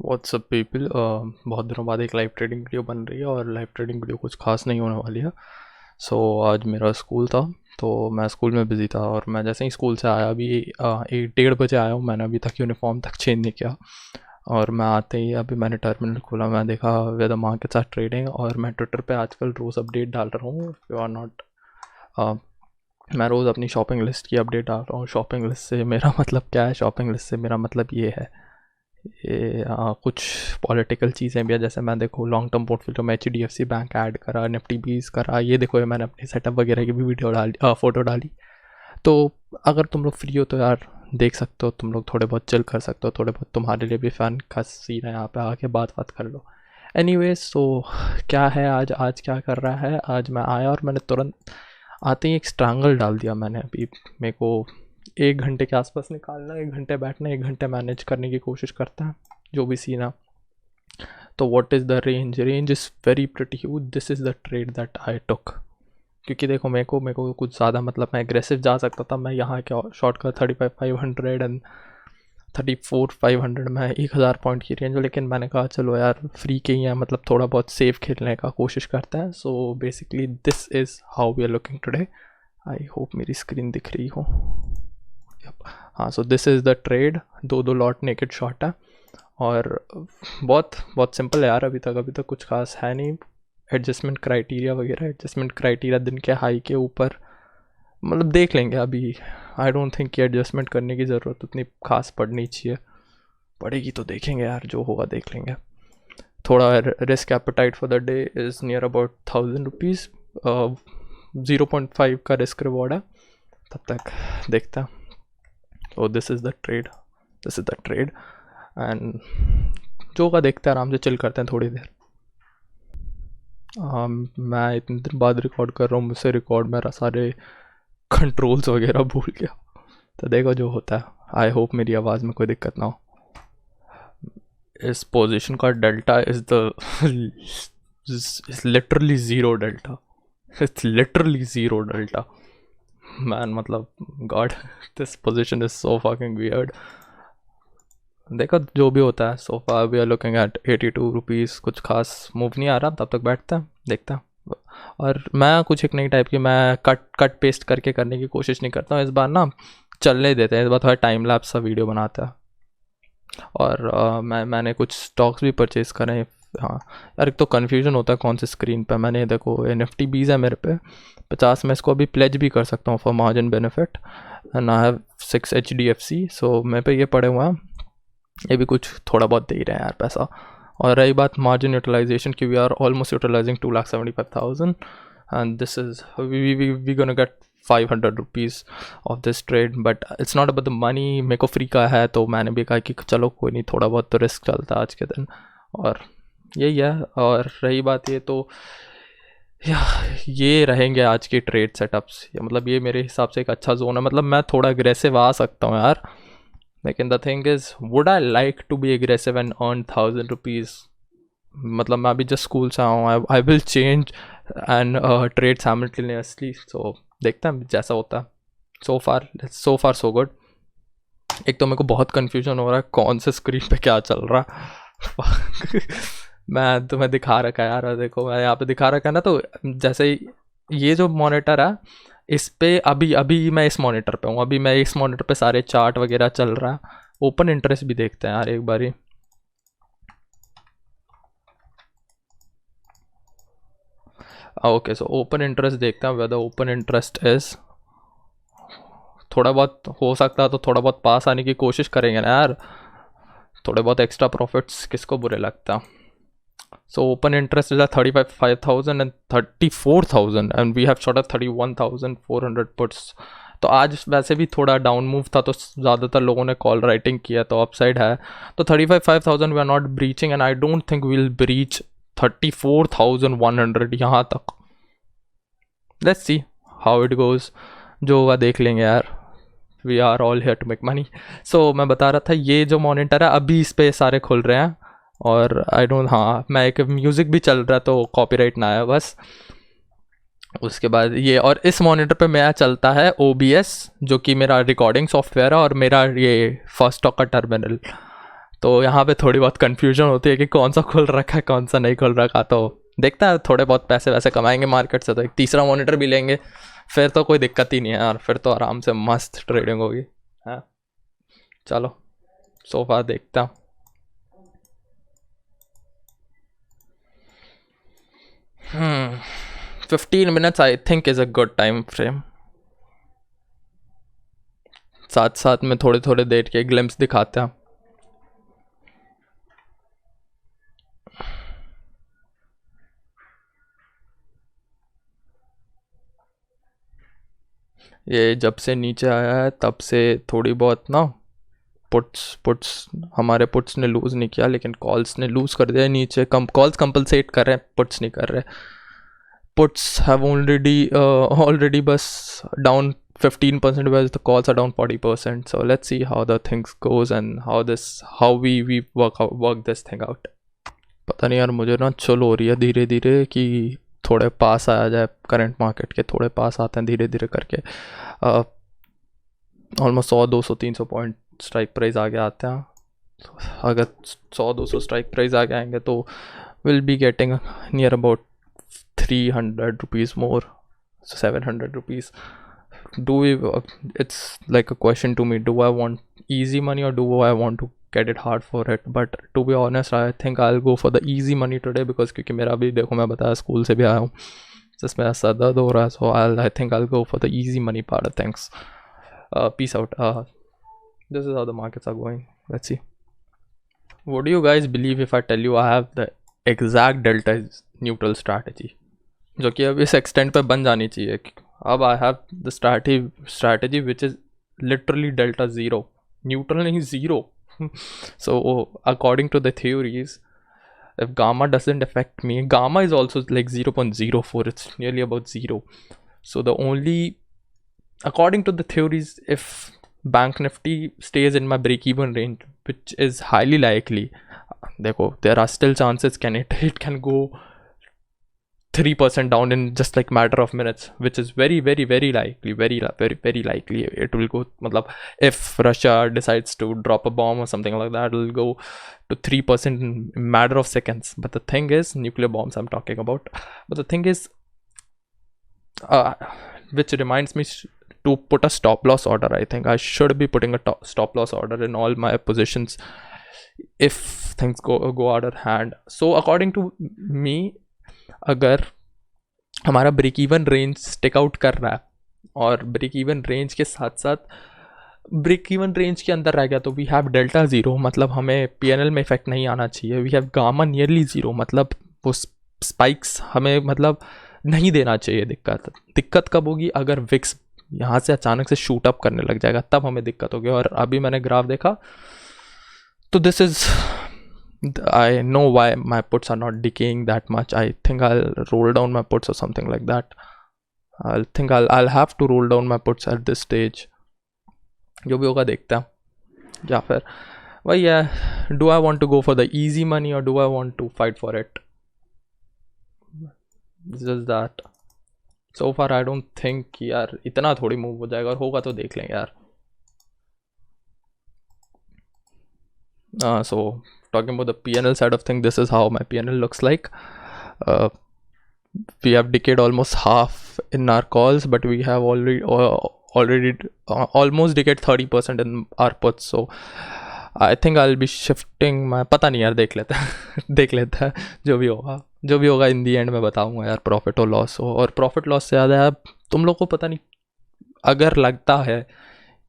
WhatsApp people, बहुत दिनों बाद एक लाइव ट्रेडिंग वीडियो बन रही है और लाइव ट्रेडिंग वीडियो कुछ खास नहीं होने वाली है। आज मेरा स्कूल था तो मैं स्कूल में बिज़ी था और मैं जैसे ही स्कूल से आया अभी 1-1:30 बजे आया हूँ। मैंने अभी तक यूनिफॉर्म तक चेंज नहीं किया और मैं आते ही अभी मैंने टर्मिनल खोला, मैं देखा way the markets are trading और मैं ट्विटर पे आजकल रोज़ अपडेट डाल रहा हूँ। इफ़ यू आर नॉट, मैं रोज़ अपनी शॉपिंग लिस्ट की अपडेट डाल रहा हूँ। शॉपिंग लिस्ट से मेरा मतलब क्या है? शॉपिंग लिस्ट से मेरा मतलब ये है, ये कुछ पॉलिटिकल चीज़ें भी है। जैसे मैं देखो लॉन्ग टर्म पोर्टफोलियो में HDFC बैंक ऐड करा, निफ्टी 20 करा, ये देखो ये मैंने अपने सेटअप वगैरह की भी वीडियो डाली, फ़ोटो डाली। तो अगर तुम लोग फ्री हो तो यार देख सकते हो, तुम लोग थोड़े बहुत चिल कर सकते हो, थोड़े बहुत तुम्हारे लिए भी फ़न का सीन है, यहाँ पे आके बात कर लो। एनीवेज, तो क्या है आज क्या कर रहा है? आज मैं आया और मैंने तुरंत आते ही एक स्ट्रैंगल डाल दिया मैंने। अभी मेरे को 1 घंटे के आसपास निकालना, 1 घंटे बैठना, 1 घंटे मैनेज करने की कोशिश करता है जो भी सीन है। तो what is the range? Range is very pretty huge. This is the trade that I took. क्योंकि देखो मेरे को कुछ ज़्यादा मतलब मैं एग्रेसिव जा सकता था। मैं यहाँ क्या शॉर्ट का 35,500 एंड 34,500 में 1000 पॉइंट की रेंज, लेकिन मैंने कहा चलो यार फ्री के ही है, मतलब थोड़ा बहुत सेफ खेलने का कोशिश करते हैं। So basically this is how we are looking today. I hope मेरी स्क्रीन दिख रही हो। हाँ, so this is the trade. दो लॉट नेकेड शॉट है और बहुत बहुत सिंपल है यार। अभी तक कुछ खास है नहीं। एडजस्टमेंट क्राइटेरिया वगैरह, एडजस्टमेंट क्राइटेरिया दिन के हाई के ऊपर मतलब देख लेंगे। अभी आई डोंट थिंक कि एडजस्टमेंट करने की ज़रूरत उतनी खास पड़नी चाहिए, पड़ेगी तो देखेंगे यार, जो होगा देख लेंगे। थोड़ा risk appetite for the day is near about 1000 rupees. 0.5 का रिस्क रिवॉर्ड है, तब तक देखते हैं। तो this is the trade and जो होगा देखते हैं, आराम से चिल करते हैं थोड़ी देर। मैं इतने दिन बाद रिकॉर्ड कर रहा हूँ, मुझसे रिकॉर्ड मेरा सारे कंट्रोल्स वगैरह भूल गया। तो देखो जो होता है। आई होप मेरी आवाज़ में कोई दिक्कत ना हो। इस पोजीशन का delta is literally zero delta. It's literally zero delta man, मतलब God, this position is so fucking weird. देखो जो भी होता है। So far we are looking at 82 rupees. कुछ खास मूव नहीं आ रहा, तब तक बैठते हैं देखते हैं। और मैं कुछ एक नई टाइप की मैं कट पेस्ट करके करने की कोशिश नहीं करता हूँ। इस बार ना चलने देते हैं, इस बार थोड़ा टाइम लैप्स सा वीडियो बनाता है। और मैंने कुछ स्टॉक्स भी परचेज़ करे हैं। हाँ यार, एक तो कन्फ्यूजन होता है कौन सी स्क्रीन पे। मैंने देखो NFT 20 है मेरे पे 50, मैं इसको अभी प्लेज भी कर सकता हूँ for margin benefit and I have 6 HDFC। सो मेरे पे ये पड़े हुए हैं, ये भी कुछ थोड़ा बहुत दे ही रहे हैं यार पैसा। और रही बात मार्जिन यूटिलाइजेशन की, we are almost utilising 2,75,000 and this is we gonna get 500 rupees of this trade. But it's not about the money. मेरे को फ्री का है तो मैंने भी कहा कि चलो कोई नहीं, थोड़ा बहुत तो रिस्क चलता है आज के दिन, और यही है। और रही बात ये तो ये रहेंगे आज के ट्रेड सेटअप्स। मतलब ये मेरे हिसाब से एक अच्छा जोन है। मतलब मैं थोड़ा अग्रेसिव आ सकता हूँ यार, लेकिन the thing is would I like to be aggressive and earn 1000 rupees? मतलब मैं अभी जस्ट स्कूल से आऊँ, I will change and trade simultaneously. So देखते हैं जैसा होता है। So far so good. एक तो मेरे को बहुत कन्फ्यूजन हो रहा है कौन से स्क्रीन पे क्या चल रहा है। मैं तुम्हें दिखा रखा है यार, देखो मैं यहाँ पे दिखा रखा है ना। तो जैसे ये जो मॉनिटर है इस पे अभी मैं इस मॉनिटर पे हूँ। अभी मैं इस मॉनिटर पे सारे चार्ट वगैरह चल रहा है। ओपन इंटरेस्ट भी देखते हैं यार एक बारी। ओके, सो ओपन इंटरेस्ट देखते हैं वेदर ओपन इंटरेस्ट इज थोड़ा बहुत हो सकता है तो थोड़ा बहुत पास आने की कोशिश करेंगे ना यार। थोड़े बहुत एक्स्ट्रा प्रॉफिट्स किसको बुरे लगता है। So open interest is at 35,000 and 34,000 and we have shot at 31,400 puts. तो आज वैसे भी थोड़ा डाउन मूव था तो ज़्यादातर लोगों ने कॉल राइटिंग किया, तो अपसाइड है। तो 35,000 we are not breaching and I don't think we'll breach 34,100 यहाँ तक। Let's see how it goes, जो होगा देख लेंगे यार। We are all here to make money. So मैं बता रहा था ये जो मॉनिटर है अभी इस पे सारे खुल रहे हैं और आई डोंट, हाँ मैं एक म्यूज़िक भी चल रहा है तो कॉपीराइट ना आया बस। उसके बाद ये, और इस मॉनिटर पे मेरा चलता है OBS जो कि मेरा रिकॉर्डिंग सॉफ्टवेयर है और मेरा ये फर्स्ट स्टॉक का टर्मिनल। तो यहाँ पे थोड़ी बहुत कन्फ्यूजन होती है कि कौन सा खुल रखा है कौन सा नहीं खुल रखा। तो देखता है, थोड़े बहुत पैसे वैसे कमाएंगे मार्केट से तो एक तीसरा मॉनिटर भी लेंगे, फिर तो कोई दिक्कत ही नहीं है यार, फिर तो आराम से मस्त ट्रेडिंग होगी। हाँ चलो सोफा देखता हूँ। 15 minutes I think is a good time frame. साथ साथ में थोड़े थोड़े देर के ग्लिम्स दिखाते हैं। ये जब से नीचे आया है तब से थोड़ी बहुत ना पुट्स हमारे पुट्स ने लूज़ नहीं किया, लेकिन कॉल्स ने लूज़ कर दिया नीचे। कम कॉल्स कंपलसेट कर रहे हैं, पुट्स नहीं कर रहे। पुट्स हैव ऑलरेडी बस down 15%, whereas the calls are down 40%. So let's see how the things goes and how we work this thing out. पता नहीं यार, मुझे ना चल हो रही है धीरे धीरे कि थोड़े पास आया जाए, करंट मार्केट के थोड़े पास आते हैं धीरे धीरे करके। ऑलमोस्ट 100 200 300 पॉइंट स्ट्राइक प्राइस आगे आते हैं। अगर 100 200 स्ट्राइक प्राइस आगे आएंगे तो will be getting near about 300 rupees more, 700 rupees. It's like a question to me, do I want easy money or do I want to get it hard for it? But to be honest, I think I'll go for the easy money today, because क्योंकि मेरा भी देखो, मैं बताया school से भी आया हूँ, जिसमें मेरा सर दर्द हो रहा है। So I think I'll go for the easy money part of things. Peace out. This is how the markets are going. Let's see. What do you guys believe if I tell you I have the exact delta neutral strategy, जो कि अब इस extent पे बन जानी चाहिए। अब I have the strategy which is literally delta zero, neutral नहीं zero. So according to the theories, if gamma doesn't affect me, gamma is also like 0.04, it's nearly about 0. So the only, according to the theories, if bank nifty stays in my break even range, which is highly likely, देखो there are still chances it can go 3% down in just like matter of minutes, which is very likely, very likely it will go, मतलब if Russia decides to drop a bomb or something like that, it will go to 3% in matter of seconds. But the thing is, nuclear bombs I'm talking about, but the thing is, which reminds me to put a stop loss order. I think I should be putting a stop loss order in all my positions if things go out of hand. So according to me, अगर हमारा break even range stick out कर रहा है और break even range के साथ साथ break even range के अंदर रह गया, तो वी हैव डेल्टा ज़ीरो, मतलब हमें पीएनएल में इफेक्ट नहीं आना चाहिए। We have gamma nearly zero, मतलब वो स्पाइक्स हमें मतलब नहीं देना चाहिए। दिक्कत कब होगी? अगर विक्स यहाँ से अचानक से शूट अप करने लग जाएगा, तब हमें दिक्कत होगी। और अभी मैंने ग्राफ देखा तो this is, I know why my puts are not decaying that much. I think I'll roll down my puts or something like that. I'll have to roll down my puts at this stage. जो भी होगा देखते हैं। या फिर वही है, do I want to go for the easy money or do I want to fight for it? Just that. So far I don't think कि यार इतना थोड़ी मूव हो जाएगा, और होगा तो देख लेंगे यार। So talking about the PNL side of things, this is how my PNL looks like. We have decayed almost half in our calls, but we have already almost decayed 30% in our puts. So I think I'll be shifting my, पता नहीं यार, देख लेते हैं देख लेते हैं जो भी होगा इन दी एंड में बताऊंगा यार, प्रॉफिट और लॉस हो। और प्रॉफिट लॉस से ज़्यादा है, तुम लोग को पता नहीं, अगर लगता है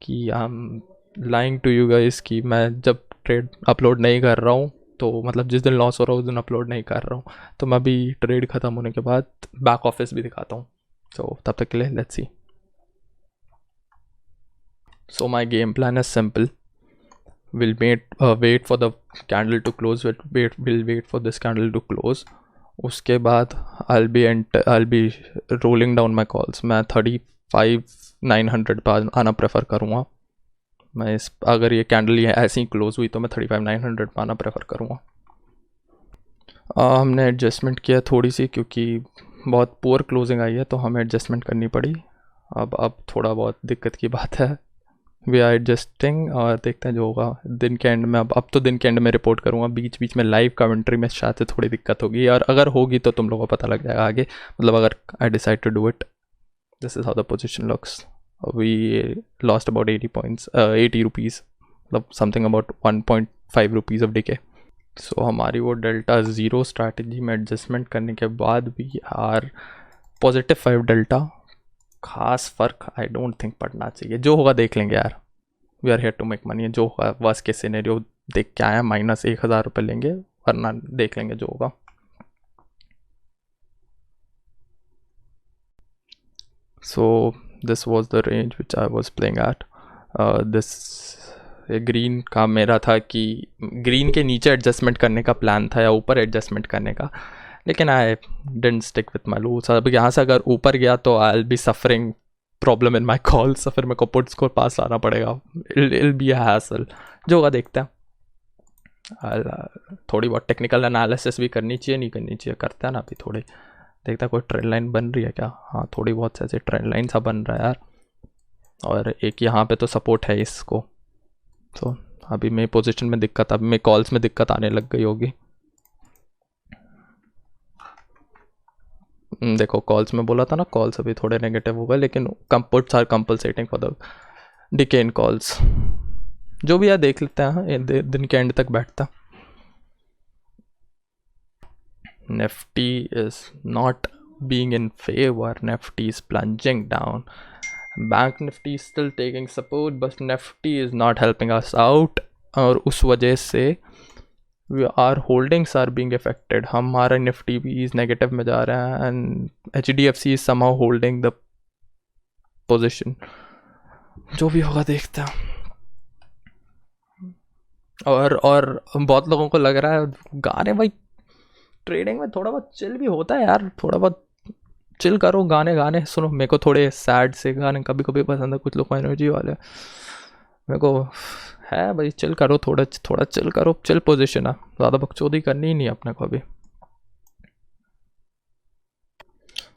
कि I am lying to you guys कि मैं जब ट्रेड अपलोड नहीं कर रहा हूँ, तो मतलब जिस दिन लॉस हो रहा है उस दिन अपलोड नहीं कर रहा हूँ, तो मैं अभी ट्रेड ख़त्म होने के बाद बैक ऑफिस भी दिखाता हूँ। सो तब तक के लिए let's see. So my game plan is simple, we'll wait for the candle to close, we'll wait for this candle to close। उसके बाद I'll be rolling down my calls। मैं 35,900 पर आना प्रेफर करूँगा। मैं अगर ये कैंडल ये ऐसे ही क्लोज हुई तो मैं 35,900 पर आना प्रेफर करूँगा। हमने एडजस्टमेंट किया थोड़ी सी, क्योंकि बहुत पुअर क्लोजिंग आई है तो हमें एडजस्टमेंट करनी पड़ी। अब थोड़ा बहुत दिक्कत की बात है, वी आर एडजस्टिंग और देखते हैं जो होगा दिन के एंड में। अब तो दिन के एंड में रिपोर्ट करूँगा, बीच बीच में लाइव कमेंट्री में शायद से थोड़ी दिक्कत होगी, और अगर होगी तो तुम लोगों को पता लग जाएगा आगे, मतलब अगर I decide to do it. This is how the position looks. We lost about 80 points, 80 rupees, मतलब something about 1.5 rupees of decay. So हमारी वो डेल्टा ज़ीरो स्ट्रैटेजी में एडजस्टमेंट करने के बाद भी आर +5 डेल्टा, खास फ़र्क आई डोंट थिंक पड़ना चाहिए। जो होगा देख लेंगे यार, we are here to make money. जो होगा वर्स्ट केस सिनेरियो देख के आया, -1000 रुपये लेंगे, वरना देख लेंगे जो होगा। सो this was the range which I was playing at. This green का मेरा था कि ग्रीन के नीचे एडजस्टमेंट करने का प्लान था या ऊपर एडजस्टमेंट करने का, लेकिन I didn't stick with my rules. अब यहाँ से अगर ऊपर गया तो I will be suffering problem in my calls, फिर मेरे को पुट्स को पास लाना पड़ेगा, इल बी अ हैसल। जो होगा देखते हैं। थोड़ी बहुत टेक्निकल एनालिसिस भी करनी चाहिए, नहीं करनी चाहिए, करते हैं ना अभी थोड़ी। देखता है कोई ट्रेंड लाइन बन रही है क्या? हाँ, थोड़ी बहुत ऐसे ट्रेंड लाइन सा बन रहा है यार, और एक यहाँ पे तो सपोर्ट है इसको। तो अभी मेरी पोजीशन में दिक्कत, अभी मेरे कॉल्स में दिक्कत आने लग गई होगी। देखो कॉल्स में बोला था ना, कॉल्स अभी थोड़े नेगेटिव हो गए, लेकिन puts are compensating for the decay in calls. जो भी है देख लेते हैं, दिन के एंड तक बैठता। Nifty is not being in favor. Nifty is plunging down. Bank Nifty is still taking support, but Nifty is not helping us out, और उस वजह से our holdings are being affected. हमारा निफ्टी भी इस नेगेटिव में जा रहा है, and HDFC is somehow holding the position. जो भी होगा देखते हैं। और बहुत लोगों को लग रहा है गाने, भाई ट्रेडिंग में थोड़ा बहुत चिल भी होता है यार, थोड़ा बहुत चिल करो, गाने सुनो। मेरे को थोड़े सैड से गाने कभी कभी पसंद है, कुछ लोग को एनर्जी वाले, मेरे को है भाई चिल करो, थोड़ा चिल करो, चिल पोजीशन है, ज़्यादा बकचोदी करनी ही नहीं अपने को अभी।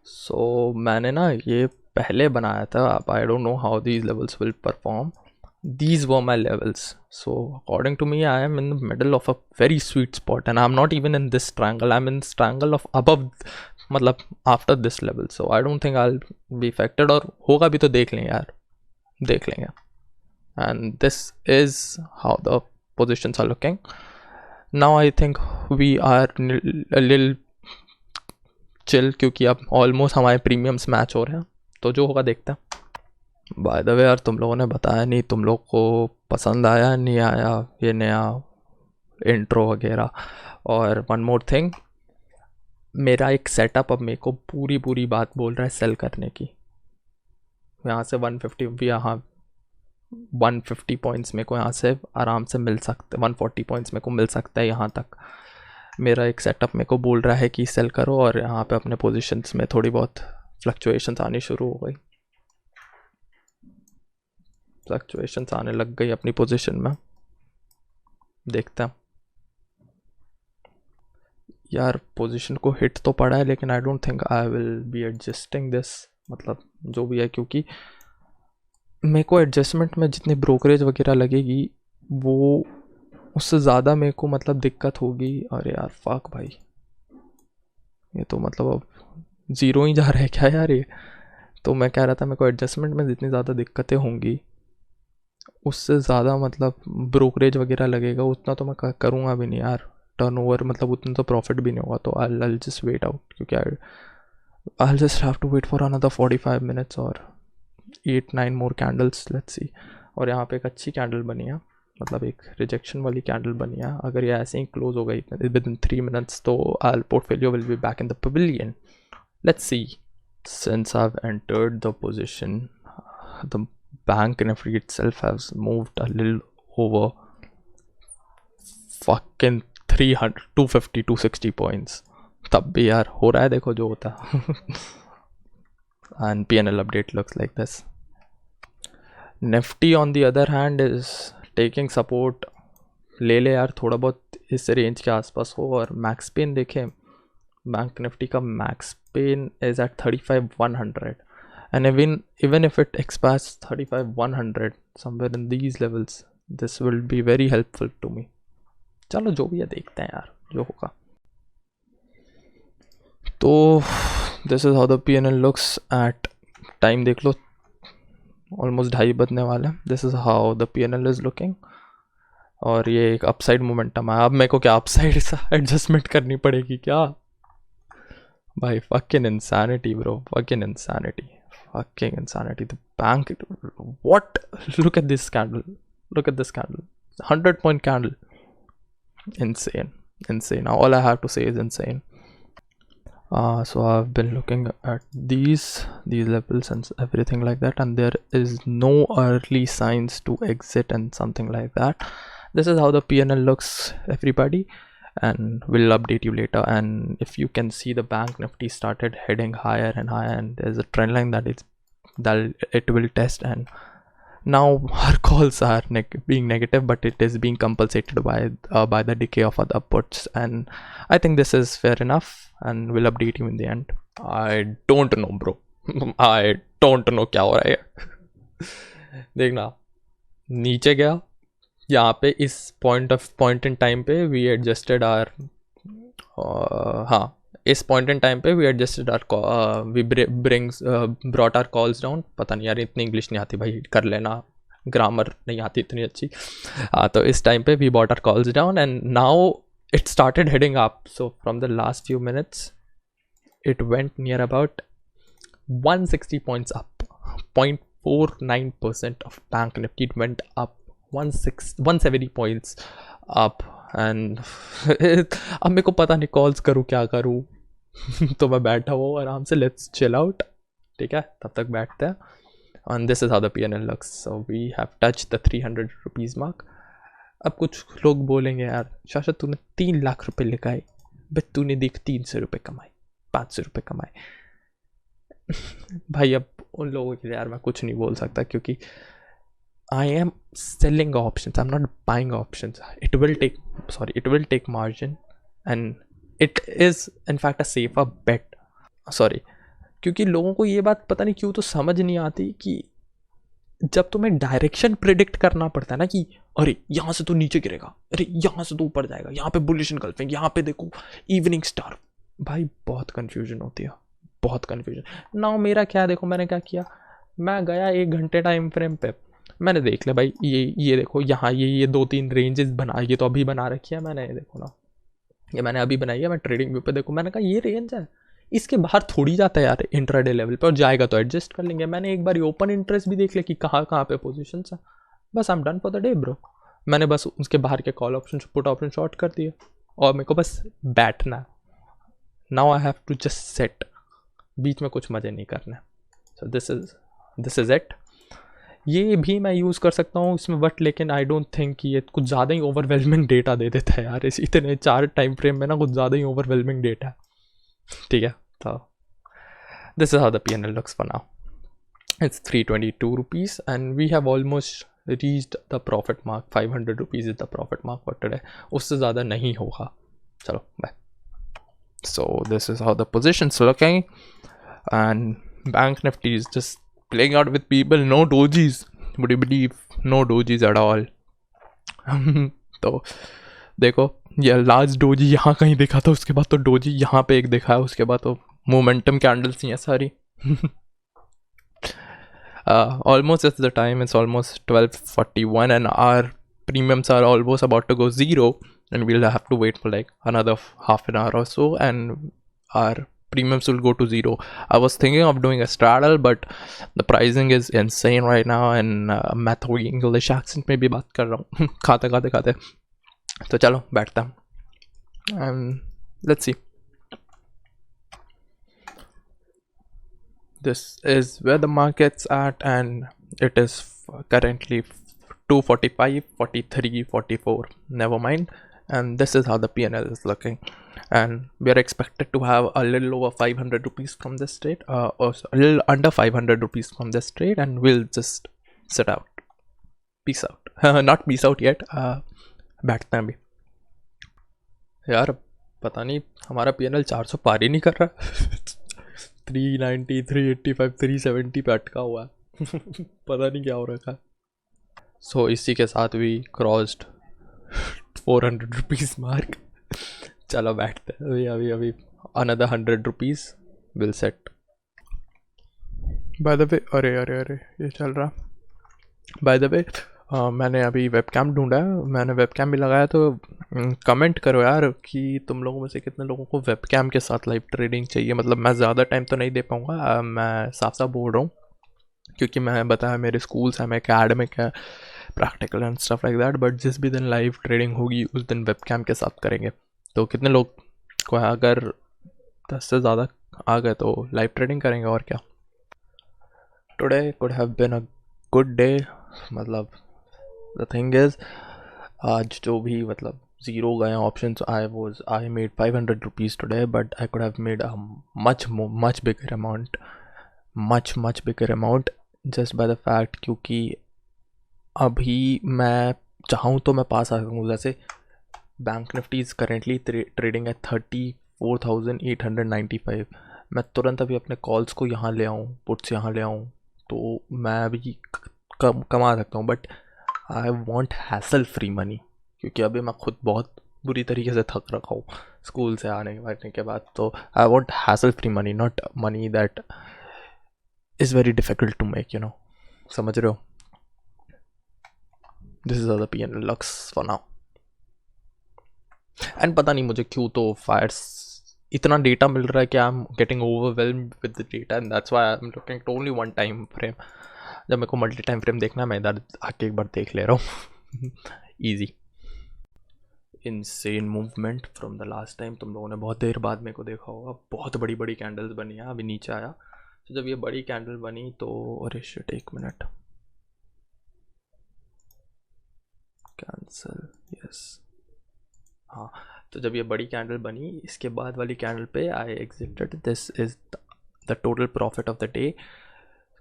सो मैंने ना ये पहले बनाया था, अब I don't know how these levels will perform. These were my levels. So according to me, I am in the middle of a very sweet spot, and I'm not even in this triangle. I'm in this triangle of above, मतलब after this level. So I don't think I'll be affected, और होगा भी तो देख लेंगे यार, देख लेंगे। And this is how the positions are looking. Now I think we are a little chill, क्योंकि अब ऑलमोस्ट हमारे प्रीमियम्स मैच हो रहे हैं, तो जो होगा देखते हैं। बाय द वे यार, तुम लोगों ने बताया नहीं, तुम लोग को पसंद आया नहीं आया ये नया इंट्रो वगैरह। और वन मोर थिंग, मेरा एक सेटअप अब मेरे को पूरी बात बोल रहा है सेल करने की। यहाँ से 150 भी, यहाँ 150 पॉइंट्स मेरे को यहाँ से आराम से मिल सकते, 140 पॉइंट्स मेरे को मिल सकता है यहाँ तक। मेरा एक सेटअप मेरे को बोल रहा है कि सेल करो, और यहाँ पे अपने पोजीशंस में थोड़ी बहुत फ्लक्चुएशंस आनी शुरू हो गई, फ्लक्चुएशंस आने लग गई अपनी पोजीशन में। देखते हैं यार, पोजीशन को हिट तो पड़ा है, लेकिन आई don't think I will be adjusting this, मतलब जो भी है, क्योंकि मेरे को एडजस्टमेंट में जितनी ब्रोकरेज वगैरह लगेगी वो उससे ज़्यादा मेरे को मतलब दिक्कत होगी। अरे यार फक भाई, ये तो मतलब अब ज़ीरो ही जा रहा है क्या यार ये। तो मैं कह रहा था मेरे को एडजस्टमेंट में जितनी ज़्यादा दिक्कतें होंगी उससे ज़्यादा मतलब ब्रोकरेज वगैरह लगेगा, उतना तो मैं करूँगा भी नहीं यार। टर्नओवर मतलब उतना तो प्रॉफिट भी नहीं होगा, तो आई जस्ट वेट आउट, क्योंकि I just have to wait for another 45 minutes और 8-9 मोर कैंडल्स, लेट्स सी। और यहाँ पे एक अच्छी कैंडल बनी है, मतलब एक रिजेक्शन वाली कैंडल बनी है। अगर ये ऐसे ही क्लोज हो गई विद इन 3 मिनट्स, तो our portfolio will be back in the pavilion, let's see. Since I've entered the position, the bank Nifty itself has moved a little over fucking 300, 250, 260 points. तब भी यार हो रहा है, देखो जो होता है। And PNL update looks like this. Nifty on the other hand is taking support. ले ले यार, थोड़ा बहुत इस रेंज के आसपास हो। और मैक्स पेन देखें, बैंक निफ्टी का max pain is at 35,100, and even if it expires 35 100 somewhere in these levels, this will be very helpful to me. चलो जो भी है देखते हैं यार जो होगा. तो this is how the PNL looks at time. देख लो ऑलमोस्ट 2:30 बजने वाले हैं. This is how the PNL is looking. और ये एक अपसाइड मोमेंटम है. अब मेरे को क्या अपसाइड सा एडजस्टमेंट करनी पड़ेगी क्या भाई? fucking insanity bro, fucking insanity, fucking insanity. The bank, what? Look at this candle, look at this candle, 100-point candle. Insane. All I have to say is insane. So I've been looking at these levels and everything like that, and there is no early signs to exit and something like that. This is how the PNL looks, everybody, and we'll update you later. And if you can see, the bank Nifty started heading higher and higher, and there's a trend line that it will test, and now our calls are being negative, but it is being compensated by the decay of other puts, and I think this is fair enough, and we'll update you in the end. I don't know bro. I don't know क्या हो रहा है. देखना नीचे गया यहाँ पे इस पॉइंट इन टाइम पे वी एडजस्टेड आर इस पॉइंट इन टाइम पे we adjusted our we brought our calls down. पता नहीं यार इतनी इंग्लिश नहीं आती भाई, कर लेना, ग्रामर नहीं आती इतनी अच्छी. तो इस टाइम पे we bought our calls down and now it started heading up. So from the last few minutes it went near about 160 points up, 0.49% of Bank Nifty went up 170 points up. And अब मेरे को पता नहीं calls करूँ क्या करूँ. तो मैं बैठा हुआ आराम से, लेट्स चिल आउट. ठीक है, तब तक बैठते हैं. And this is how the PNL looks. So we have touch the 300 rupees mark. अब कुछ लोग बोलेंगे यार शायद तूने 3 लाख रुपए लगाए, बट तूने देख 300 रुपये कमाए, 500 रुपये कमाए. भाई अब उन लोगों के लिए यार मैं कुछ नहीं बोल सकता, क्योंकि I am selling options, I'm not buying options. It will take margin, and it is in fact a safer bet. Sorry, क्योंकि लोगों को ये बात पता नहीं क्यों तो समझ नहीं आती कि जब तुम्हें डायरेक्शन प्रिडिक्ट करना पड़ता है ना कि अरे यहाँ से तो नीचे गिरेगा, अरे यहाँ से तो ऊपर जाएगा, यहाँ पे बुलिश इनगल्फिंग, यहाँ पे देखो इवनिंग स्टार, भाई बहुत कन्फ्यूजन होती है, बहुत कन्फ्यूजन. नाउ मेरा क्या, देखो मैंने क्या किया, मैं गया 1 घंटे टाइम फ्रेम पे, मैंने देख लिया भाई ये देखो यहाँ ये 2-3 रेंजेस बना, ये तो अभी बना रखी है मैंने, देखो ना ये मैंने अभी बनाई है. मैं ट्रेडिंग व्यू पे देखो, मैंने कहा ये रेंज है, इसके बाहर थोड़ी जाता है यार इंट्राडे लेवल पे, और जाएगा तो एडजस्ट कर लेंगे. मैंने एक बार ओपन इंटरेस्ट भी देख लिया कि कहाँ पे पोजीशन है. बस I am done for the day bro. मैंने बस उसके बाहर के call option put option short कर दिए और मेरे को बस बैठना. Now I have to just sit, बीच में कुछ मज़े नहीं करना. So this is it. ये भी मैं यूज़ कर सकता हूँ इसमें, बट लेकिन आई डोंट थिंक कि ये कुछ ज़्यादा ही ओवरवेलमिंग डेटा दे देता है यार. इतने 4 टाइम फ्रेम में ना कुछ ज़्यादा ही ओवरवेलमिंग डेटा है. ठीक है, तो this is how the PNL looks for now. It's 322 rupees and we have almost reached the profit mark. 500 rupees is the profit mark for today. उससे ज़्यादा नहीं होगा. चलो bye. So this is how the positions looking and bank Nifty is just playing out with people. No dojis, would you believe? No dojis at all. तो देखो ये last doji यहाँ कहीं दिखा था, उसके बाद तो डोजी यहाँ पे एक दिखा है, उसके बाद तो मोमेंटम कैंडल्स ही हैं सारी. Almost at the time, it's almost 12:41 and our premiums are almost about to go zero, and we'll have to wait for like another half an hour or so and our premiums will go to zero. I was thinking of doing a straddle, but the pricing is insane right now, and मैं थोड़ी English accent में भी बात कर रहा हूँ खाते. तो चलो बैठता हूँ and let's see. This is where the market's at, and it is currently 245, 43, 44. Never mind. And this is how the PNL is looking, and we are expected to have a little over 500 rupees from this trade, or a little under 500 rupees from this trade, and we'll just sit out. Peace out. Not peace out yet. बैठते हैं अभी. यार पता नहीं हमारा PNL 400 पार ही नहीं कर रहा. 390, 385, 370 पे अटका हुआ है। पता नहीं क्या हो रखा है। सो इसी के साथ भी क्रॉस्ड 400 रुपीज़ मार्क। चलो बैठते हैं अभी अभी अभी। Another 100 rupees will set. By the way, अरे अरे अरे ये चल रहा। बाय द वे, मैंने अभी वेबकैम ढूंढा है, मैंने वेबकैम भी लगाया, तो कमेंट करो यार कि तुम लोगों में से कितने लोगों को वेबकैम के साथ लाइव ट्रेडिंग चाहिए। मतलब मैं ज़्यादा टाइम तो नहीं दे पाऊँगा, मैं साफ साफ बोल रहा हूँ, क्योंकि मैं बताया मेरे स्कूल्स हैं, मैं एकेडमिक है, practical and stuff like that. But जिस भी दिन लाइव ट्रेडिंग होगी उस दिन वेबकैम के साथ करेंगे। तो कितने लोग को है? अगर 10 से ज़्यादा आ गए तो लाइव ट्रेडिंग करेंगे, और क्या। Today could have been a good day. मतलब द थिंग इज़, आज जो भी मतलब ज़ीरो गए options, I made 500 rupees today, but I could have made a much bigger amount, much bigger amount, just by the fact क्योंकि अभी मैं चाहूँ तो मैं पास आ सकूँ। जैसे bank Nifty is currently trading है 34,895। मैं तुरंत अभी अपने कॉल्स को यहाँ ले आऊँ, पुट्स यहाँ ले आऊँ, तो मैं अभी कमा सकता हूँ। But I want hassle free money, क्योंकि अभी मैं खुद बहुत बुरी तरीके से थक रखा हूँ स्कूल से आने के बाद। तो I want hassle free money, not money that is very difficult to make, समझ रहे हो। This is the PNL looks for now. And पता नहीं मुझे क्यों तो फायर्स इतना डेटा मिल रहा है कि I am getting overwhelmed with the data, and that's why I am looking to only one time frame. जब मेरे को मल्टी टाइम फ्रेम देखना है, मैं इधर आके एक बार देख ले रहा हूँ। Easy insane movement from the last time. तुम लोगों ने बहुत देर बाद मेरे को देखा होगा, बहुत बड़ी बड़ी कैंडल्स बनी है। अभी नीचे आया, तो जब ये बड़ी कैंडल बनी तो अरे शिट, एक मिनट, कैंसल, यस, हाँ। तो जब ये बड़ी कैंडल बनी, इसके बाद वाली कैंडल पे I exited. This is the total profit of the day.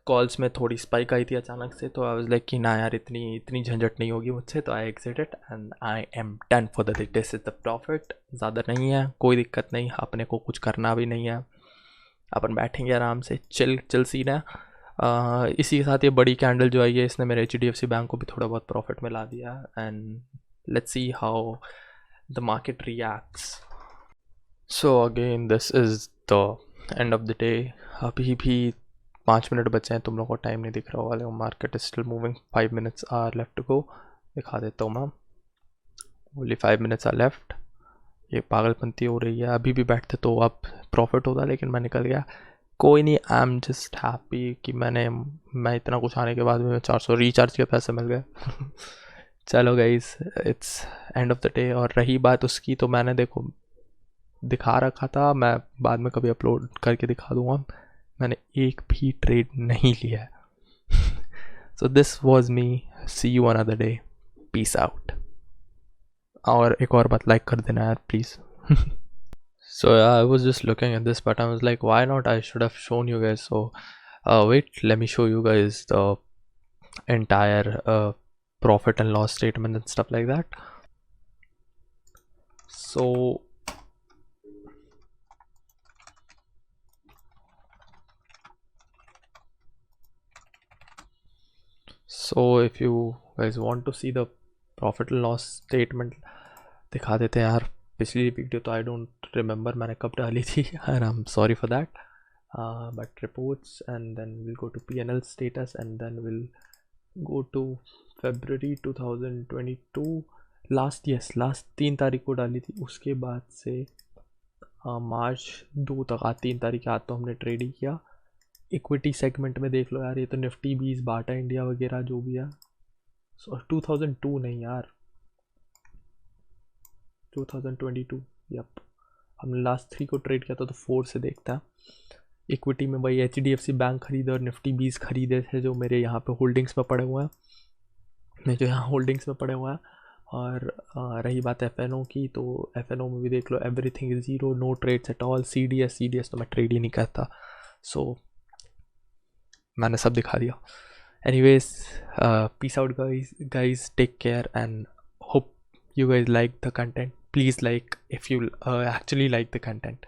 Calls में थोड़ी स्पाइक आई थी अचानक से, तो आई वाज लाइक कि ना यार, इतनी झंझट नहीं होगी मुझसे, तो I exited and I am done for the day. This is the profit, ज़्यादा नहीं है, कोई दिक्कत नहीं, अपने को कुछ करना भी नहीं है, अपन बैठेंगे आराम से, चिल सीन है। इसी के साथ ये बड़ी कैंडल जो आई है, इसने मेरे HDFC बैंक को भी थोड़ा बहुत प्रॉफिट मिला दिया, and let's see how the market reacts. So again, this is the end of the day. अभी भी 5 मिनट बचे हैं, तुम लोगों को टाइम नहीं दिख रहा वाले, market is still moving, 5 minutes are left to go. दिखा देता हूँ मैं, ओनली 5 minutes आर लेफ्ट। ये पागलपंती हो रही है, अभी भी बैठते तो अब प्रॉफिट होता, लेकिन मैं निकल गया। कोई नहीं, आई एम जस्ट हैप्पी कि मैं इतना कुछ आने के बाद भी 400 रिचार्ज के पैसे मिल गए। चलो guys, it's end of the day. और रही बात उसकी, तो मैंने देखो दिखा रखा था, मैं बाद में कभी अपलोड करके दिखा दूंगा, मैंने एक भी ट्रेड नहीं लिया है। So this was me, see you another day, peace out. और एक और बात, लाइक कर देना यार please. So yeah, I was just looking at this, but I was like, why not? I should have shown you guys. So wait, let me show you guys the entire profit and loss statement and stuff like that. So if you guys want to see the profit and loss statement, दिखा देते हैं यार। पिछली video तो I don't remember मैंने कब डाली थी, and I am sorry for that. But reports, and then will go to PNL status, and then will go to February 2022। लास्ट 3 तारीख को डाली थी, उसके बाद से March 2 तक, आज 3 तारीख आज तो हमने ट्रेड ही किया। इक्विटी सेगमेंट में देख लो यार, ये तो निफ्टी 20, बाटा इंडिया वगैरह जो भी है। 2002 नहीं यार, 2022, यप। हमने लास्ट 3 को ट्रेड किया था, तो 4 से देखता है। इक्विटी में भाई HDFC बैंक खरीदे और निफ्टी 20 खरीदे थे, जो मेरे यहाँ पे होल्डिंग्स में पड़े हुए हैं, और रही बात FNO की, तो FNO में भी देख लो, everything is zero, no trades at all. CDS तो मैं ट्रेड ही नहीं करता, सो मैंने सब दिखा दिया। Anyways, peace out guys, take care, and hope you guys like the content. Please like if you actually like the content.